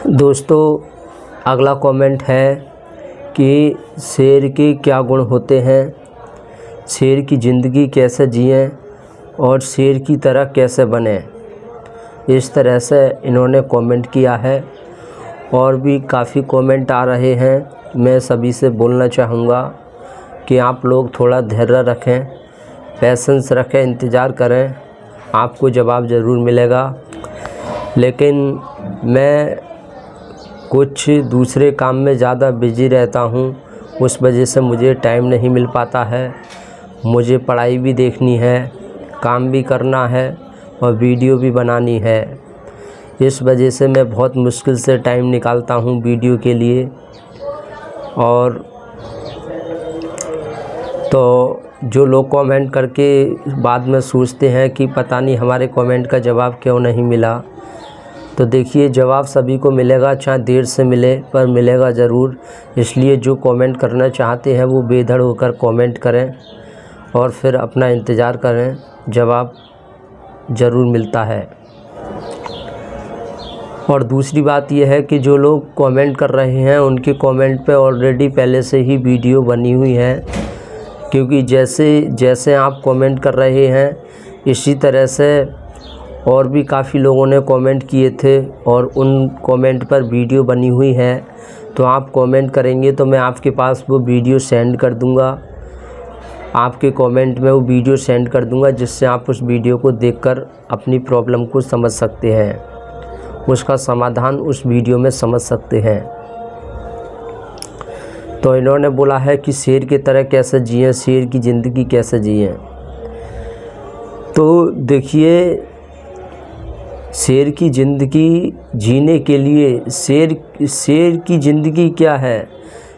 दोस्तों, अगला कमेंट है कि शेर के क्या गुण होते हैं, शेर की ज़िंदगी कैसे जिएं और शेर की तरह कैसे बने। इस तरह से इन्होंने कमेंट किया है और भी काफ़ी कमेंट आ रहे हैं। मैं सभी से बोलना चाहूँगा कि आप लोग थोड़ा धैर्य रखें, पेशेंस रखें, इंतज़ार करें, आपको जवाब ज़रूर मिलेगा। लेकिन मैं कुछ दूसरे काम में ज़्यादा बिज़ी रहता हूँ, उस वजह से मुझे टाइम नहीं मिल पाता है। मुझे पढ़ाई भी देखनी है, काम भी करना है और वीडियो भी बनानी है। इस वजह से मैं बहुत मुश्किल से टाइम निकालता हूँ वीडियो के लिए। और तो जो लोग कमेंट करके बाद में सोचते हैं कि पता नहीं हमारे कमेंट का जवाब क्यों नहीं मिला, तो देखिए जवाब सभी को मिलेगा, चाहे देर से मिले पर मिलेगा ज़रूर। इसलिए जो कमेंट करना चाहते हैं वो बेधड़ होकर कमेंट करें और फिर अपना इंतज़ार करें, जवाब ज़रूर मिलता है। और दूसरी बात यह है कि जो लोग कमेंट कर रहे हैं उनके कमेंट पे ऑलरेडी पहले से ही वीडियो बनी हुई है, क्योंकि जैसे जैसे आप कमेंट कर रहे हैं इसी तरह से और भी काफ़ी लोगों ने कमेंट किए थे और उन कमेंट पर वीडियो बनी हुई है। तो आप कमेंट करेंगे तो मैं आपके पास वो वीडियो सेंड कर दूंगा, आपके कमेंट में वो वीडियो सेंड कर दूंगा, जिससे आप उस वीडियो को देखकर अपनी प्रॉब्लम को समझ सकते हैं, उसका समाधान उस वीडियो में समझ सकते हैं। तो इन्होंने बोला है कि शेर की तरह कैसे जिएं, शेर की ज़िंदगी कैसे जिएं। तो देखिए, शेर की ज़िंदगी जीने के लिए शेर की ज़िंदगी क्या है,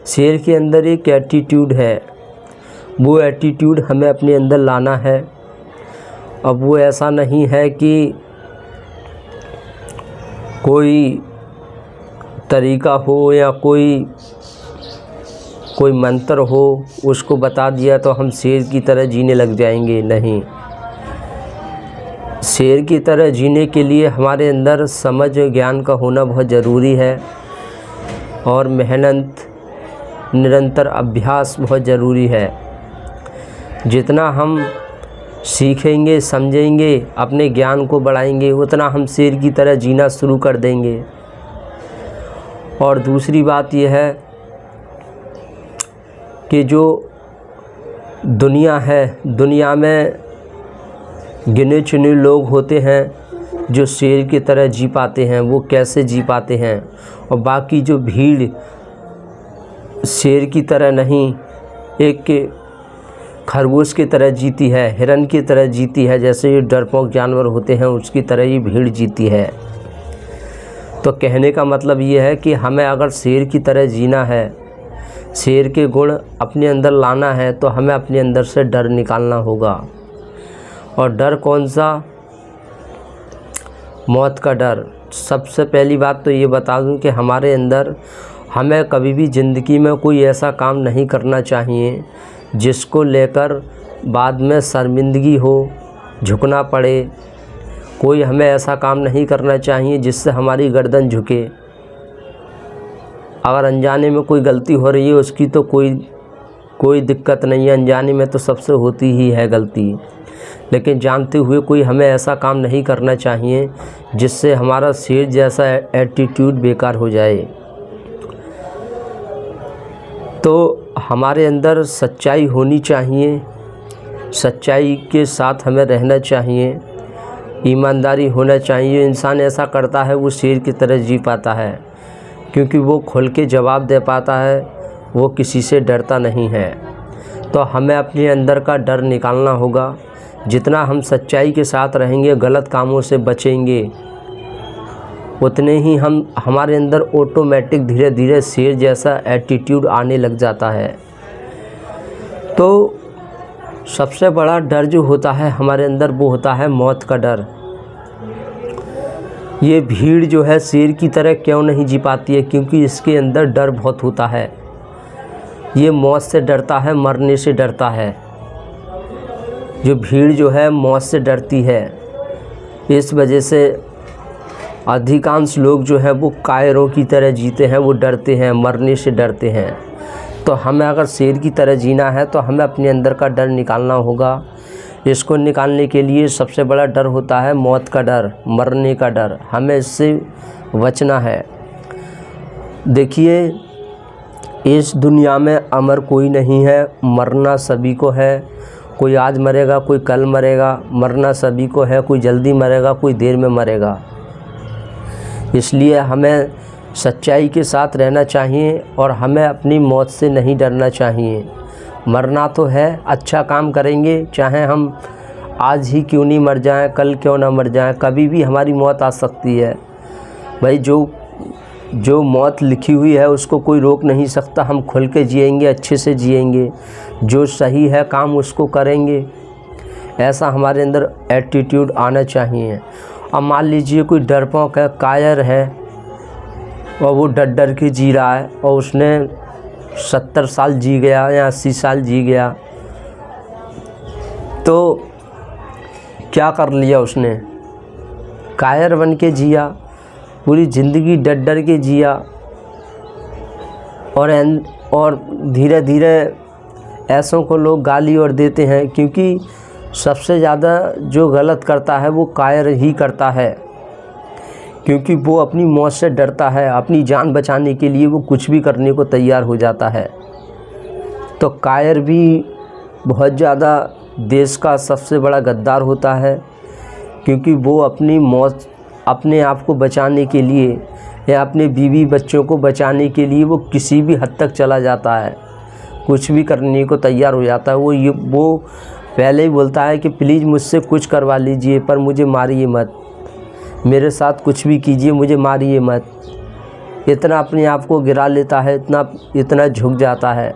शेर के अंदर एक एटीट्यूड है, वो एटीट्यूड हमें अपने अंदर लाना है। अब वो ऐसा नहीं है कि कोई तरीका हो या कोई मंत्र हो उसको बता दिया तो हम शेर की तरह जीने लग जाएंगे, नहीं। शेर की तरह जीने के लिए हमारे अंदर समझ ज्ञान का होना बहुत ज़रूरी है और मेहनत, निरंतर अभ्यास बहुत ज़रूरी है। जितना हम सीखेंगे, समझेंगे, अपने ज्ञान को बढ़ाएंगे, उतना हम शेर की तरह जीना शुरू कर देंगे। और दूसरी बात यह है कि जो दुनिया है, दुनिया में गिने चुने लोग होते हैं जो शेर की तरह जी पाते हैं। वो कैसे जी पाते हैं, और बाकी जो भीड़ शेर की तरह नहीं, एक खरगोश की तरह जीती है, हिरन की तरह जीती है, जैसे ये डरपोक जानवर होते हैं उसकी तरह ही भीड़ जीती है। तो कहने का मतलब ये है कि हमें अगर शेर की तरह जीना है, शेर के गुण अपने अंदर लाना है, तो हमें अपने अंदर से डर निकालना होगा। और डर कौन सा? मौत का डर। सबसे पहली बात तो ये बता दूं कि हमारे अंदर हमें कभी भी ज़िंदगी में कोई ऐसा काम नहीं करना चाहिए जिसको लेकर बाद में शर्मिंदगी हो, झुकना पड़े। कोई हमें ऐसा काम नहीं करना चाहिए जिससे हमारी गर्दन झुके। अगर अनजाने में कोई गलती हो रही है उसकी तो कोई दिक्कत नहीं है, अनजाने में तो सबसे होती ही है गलती। लेकिन जानते हुए कोई हमें ऐसा काम नहीं करना चाहिए जिससे हमारा शेर जैसा एटीट्यूड बेकार हो जाए। तो हमारे अंदर सच्चाई होनी चाहिए, सच्चाई के साथ हमें रहना चाहिए, ईमानदारी होना चाहिए। इंसान ऐसा करता है वो शेर की तरह जी पाता है, क्योंकि वो खुल के जवाब दे पाता है, वो किसी से डरता नहीं है। तो हमें अपने अंदर का डर निकालना होगा। जितना हम सच्चाई के साथ रहेंगे, गलत कामों से बचेंगे, उतने ही हमारे अंदर ऑटोमेटिक धीरे धीरे शेर जैसा एटीट्यूड आने लग जाता है। तो सबसे बड़ा डर जो होता है हमारे अंदर वो होता है मौत का डर। ये भीड़ जो है शेर की तरह क्यों नहीं जी पाती है? क्योंकि इसके अंदर डर बहुत होता है। ये मौत से डरता है, मरने से डरता है। जो भीड़ जो है मौत से डरती है। इस वजह से अधिकांश लोग जो है वो कायरों की तरह जीते हैं, वो डरते हैं, मरने से डरते हैं। तो हमें अगर शेर की तरह जीना है तो हमें अपने अंदर का डर निकालना होगा। इसको निकालने के लिए सबसे बड़ा डर होता है मौत का डर, मरने का डर। हमें इससे बचना है। देखिए, इस दुनिया में अमर कोई नहीं है, मरना सभी को है। कोई आज मरेगा, कोई कल मरेगा, मरना सभी को है। कोई जल्दी मरेगा, कोई देर में मरेगा। इसलिए हमें सच्चाई के साथ रहना चाहिए और हमें अपनी मौत से नहीं डरना चाहिए। मरना तो है, अच्छा काम करेंगे, चाहे हम आज ही क्यों नहीं मर जाएं, कल क्यों ना मर जाएं, कभी भी हमारी मौत आ सकती है। भाई जो मौत लिखी हुई है उसको कोई रोक नहीं सकता। हम खुल के जिएंगे, अच्छे से जिएंगे, जो सही है काम उसको करेंगे। ऐसा हमारे अंदर एटीट्यूड आना चाहिए। अब मान लीजिए कोई डरपोक है, कायर है और वो डर डर के जी रहा है और उसने 70 साल जी गया या 80 साल जी गया, तो क्या कर लिया उसने? कायर बन के जिया, पूरी ज़िंदगी डर डर के जिया और धीरे धीरे ऐसों को लोग गाली और देते हैं, क्योंकि सबसे ज़्यादा जो गलत करता है वो कायर ही करता है, क्योंकि वो अपनी मौत से डरता है। अपनी जान बचाने के लिए वो कुछ भी करने को तैयार हो जाता है। तो कायर भी बहुत ज़्यादा देश का सबसे बड़ा गद्दार होता है, क्योंकि वो अपनी मौत, अपने आप को बचाने के लिए या अपने बीवी बच्चों को बचाने के लिए वो किसी भी हद तक चला जाता है, कुछ भी करने को तैयार हो जाता है। वो पहले ही बोलता है कि प्लीज़ मुझसे कुछ करवा लीजिए, पर मुझे मारिए मत, मेरे साथ कुछ भी कीजिए, मुझे मारिए मत। इतना अपने आप को गिरा लेता है, इतना झुक जाता है।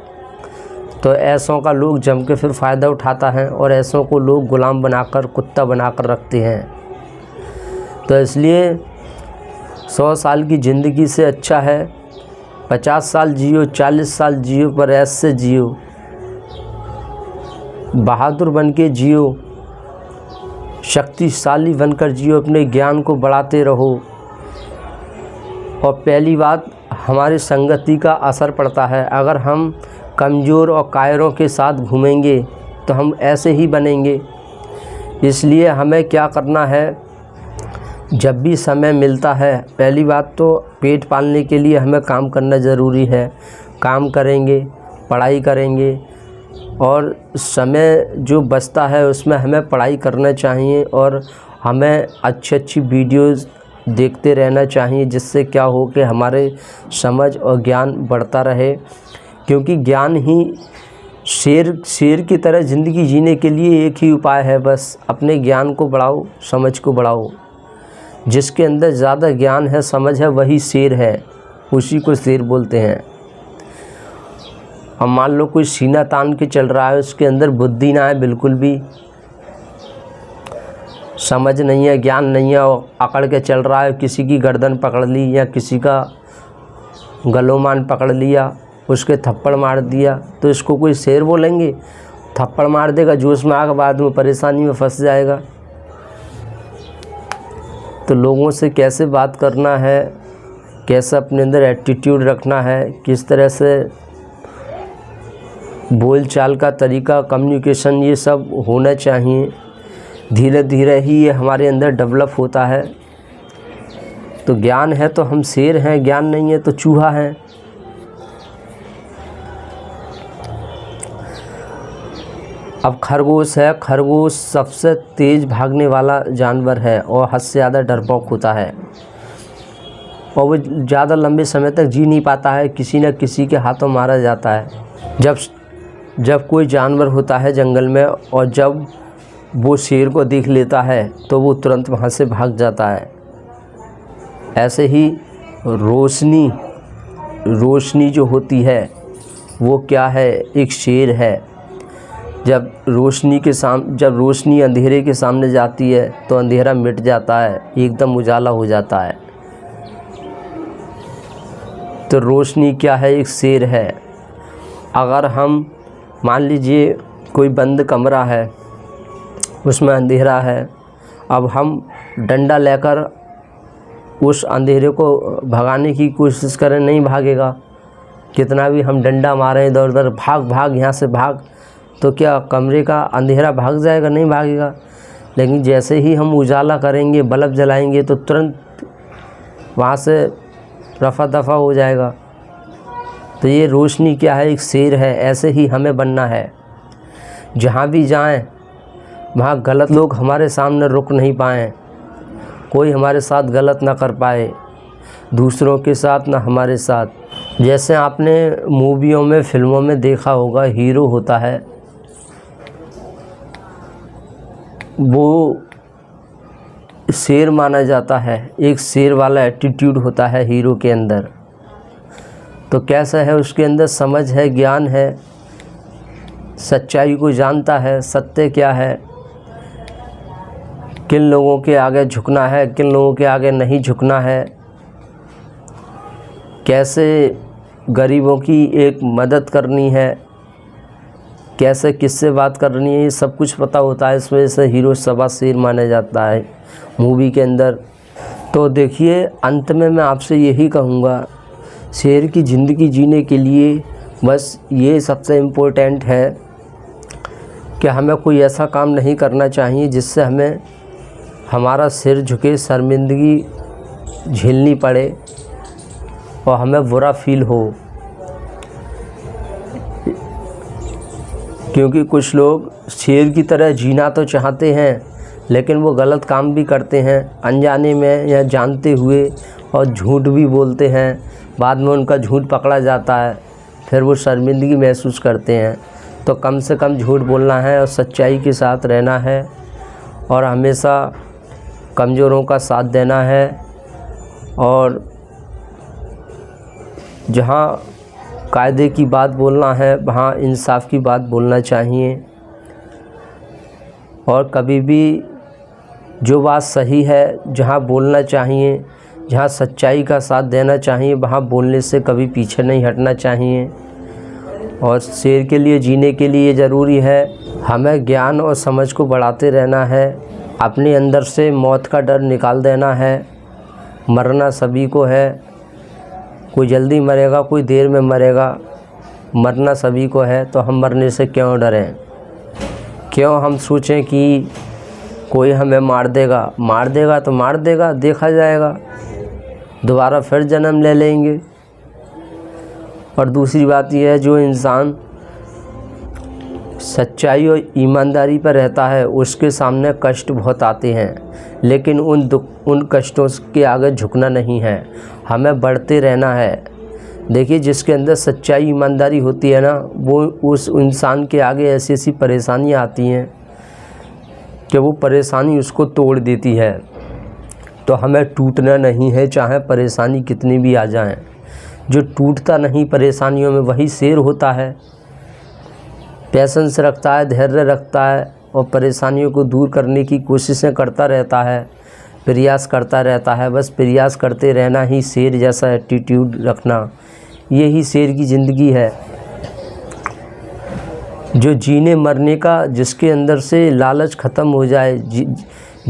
तो ऐसों का लोग जम के फिर फ़ायदा उठाता है और ऐसों को लोग गुलाम बनाकर, कुत्ता बनाकर रखते हैं। तो इसलिए 100 साल की ज़िंदगी से अच्छा है 50 साल जियो, 40 साल जियो, पर ऐसे जियो, बहादुर बन के जियो, शक्तिशाली बनकर जियो, अपने ज्ञान को बढ़ाते रहो। और पहली बात, हमारी संगति का असर पड़ता है। अगर हम कमज़ोर और कायरों के साथ घूमेंगे तो हम ऐसे ही बनेंगे। इसलिए हमें क्या करना है, जब भी समय मिलता है, पहली बात तो पेट पालने के लिए हमें काम करना ज़रूरी है। काम करेंगे, पढ़ाई करेंगे, और समय जो बचता है उसमें हमें पढ़ाई करना चाहिए और हमें अच्छी वीडियोज़ देखते रहना चाहिए, जिससे क्या हो कि हमारे समझ और ज्ञान बढ़ता रहे। क्योंकि ज्ञान ही शेर की तरह ज़िंदगी जीने के लिए एक ही उपाय है, बस अपने ज्ञान को बढ़ाओ, समझ को बढ़ाओ। जिसके अंदर ज़्यादा ज्ञान है, समझ है, वही शेर है, उसी को शेर बोलते हैं। अब मान लो कोई सीना तान के चल रहा है, उसके अंदर बुद्धि ना है, बिल्कुल भी समझ नहीं है, ज्ञान नहीं है, अकड़ के चल रहा है, किसी की गर्दन पकड़ ली या किसी का गलोमान पकड़ लिया, उसके थप्पड़ मार दिया, तो इसको कोई शेर बोलेंगे? थप्पड़ मार देगा, जोश में आकर बाद में परेशानी में फंस जाएगा। तो लोगों से कैसे बात करना है, कैसे अपने अंदर एटीट्यूड रखना है, किस तरह से बोल चाल का तरीका, कम्युनिकेशन, ये सब होना चाहिए। धीरे धीरे ही ये हमारे अंदर डेवलप होता है। तो ज्ञान है तो हम शेर हैं, ज्ञान नहीं है तो चूहा है। अब खरगोश है, खरगोश सबसे तेज़ भागने वाला जानवर है और हद से ज़्यादा डरपोक होता है, और वो ज़्यादा लंबे समय तक जी नहीं पाता है, किसी न किसी के हाथों मारा जाता है। जब कोई जानवर होता है जंगल में और जब वो शेर को देख लेता है तो वो तुरंत वहाँ से भाग जाता है। ऐसे ही रोशनी जो होती है वो क्या है, एक शेर है। जब रोशनी अंधेरे के सामने जाती है तो अंधेरा मिट जाता है, एकदम उजाला हो जाता है। तो रोशनी क्या है, एक शेर है। अगर हम मान लीजिए कोई बंद कमरा है, उसमें अंधेरा है, अब हम डंडा लेकर उस अंधेरे को भगाने की कोशिश करें, नहीं भागेगा। कितना भी हम डंडा मारें इधर उधर, भाग भाग यहाँ से भाग, तो क्या कमरे का अंधेरा भाग जाएगा? नहीं भागेगा। लेकिन जैसे ही हम उजाला करेंगे, बल्ब जलाएंगे, तो तुरंत वहाँ से रफा दफा हो जाएगा। तो ये रोशनी क्या है? एक शेर है। ऐसे ही हमें बनना है। जहाँ भी जाएं वहाँ गलत लोग हमारे सामने रुक नहीं पाएँ, कोई हमारे साथ गलत ना कर पाए, दूसरों के साथ ना हमारे साथ। जैसे आपने मूवियों में, फिल्मों में देखा होगा, हीरो होता है, वो शेर माना जाता है। एक शेर वाला एटीट्यूड होता है हीरो के अंदर। तो कैसा है? उसके अंदर समझ है, ज्ञान है, सच्चाई को जानता है, सत्य क्या है, किन लोगों के आगे झुकना है, किन लोगों के आगे नहीं झुकना है, कैसे गरीबों की एक मदद करनी है, कैसे किससे बात करनी है, ये सब कुछ पता होता है। इस वजह से हीरो सवा शेर माना जाता है मूवी के अंदर। तो देखिए, अंत में मैं आपसे यही कहूँगा, शेर की ज़िंदगी जीने के लिए बस ये सबसे इम्पोर्टेंट है कि हमें कोई ऐसा काम नहीं करना चाहिए जिससे हमें हमारा सिर झुके, शर्मिंदगी झेलनी पड़े और हमें बुरा फील हो। क्योंकि कुछ लोग शेर की तरह जीना तो चाहते हैं, लेकिन वो गलत काम भी करते हैं अनजाने में या जानते हुए, और झूठ भी बोलते हैं। बाद में उनका झूठ पकड़ा जाता है, फिर वो शर्मिंदगी महसूस करते हैं। तो कम से कम झूठ बोलना है और सच्चाई के साथ रहना है, और हमेशा कमज़ोरों का साथ देना है, और जहाँ कायदे की बात बोलना है वहाँ इंसाफ की बात बोलना चाहिए। और कभी भी जो बात सही है, जहाँ बोलना चाहिए, जहाँ सच्चाई का साथ देना चाहिए, वहाँ बोलने से कभी पीछे नहीं हटना चाहिए। और शेर के लिए जीने के लिए ज़रूरी है हमें ज्ञान और समझ को बढ़ाते रहना है, अपने अंदर से मौत का डर निकाल देना है। मरना सभी को है, कोई जल्दी मरेगा, कोई देर में मरेगा, मरना सभी को है। तो हम मरने से क्यों डरें? क्यों हम सोचें कि कोई हमें मार देगा तो मार देगा, देखा जाएगा, दोबारा फिर जन्म ले लेंगे। और दूसरी बात यह है, जो इंसान सच्चाई और ईमानदारी पर रहता है उसके सामने कष्ट बहुत आते हैं, लेकिन उन कष्टों के आगे झुकना नहीं है, हमें बढ़ते रहना है। देखिए, जिसके अंदर सच्चाई ईमानदारी होती है ना, वो उस इंसान के आगे ऐसी ऐसी परेशानियाँ आती हैं कि वो परेशानी उसको तोड़ देती है। तो हमें टूटना नहीं है, चाहे परेशानी कितनी भी आ जाएं। जो टूटता नहीं परेशानियों में, वही शेर होता है। पेशेंस रखता है, धैर्य रखता है, और परेशानियों को दूर करने की कोशिशें करता रहता है, प्रयास करता रहता है। बस प्रयास करते रहना ही, शेर जैसा एटीट्यूड रखना, यही शेर की ज़िंदगी है। जो जीने मरने का, जिसके अंदर से लालच ख़त्म हो जाए,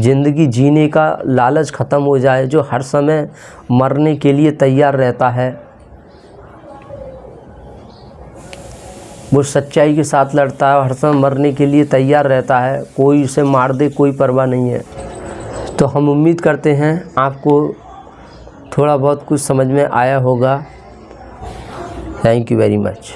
ज़िंदगी जीने का लालच ख़त्म हो जाए, जो हर समय मरने के लिए तैयार रहता है, वो सच्चाई के साथ लड़ता है, हर समय मरने के लिए तैयार रहता है। कोई उसे मार दे, कोई परवाह नहीं है। तो हम उम्मीद करते हैं आपको थोड़ा बहुत कुछ समझ में आया होगा। Thank you very much.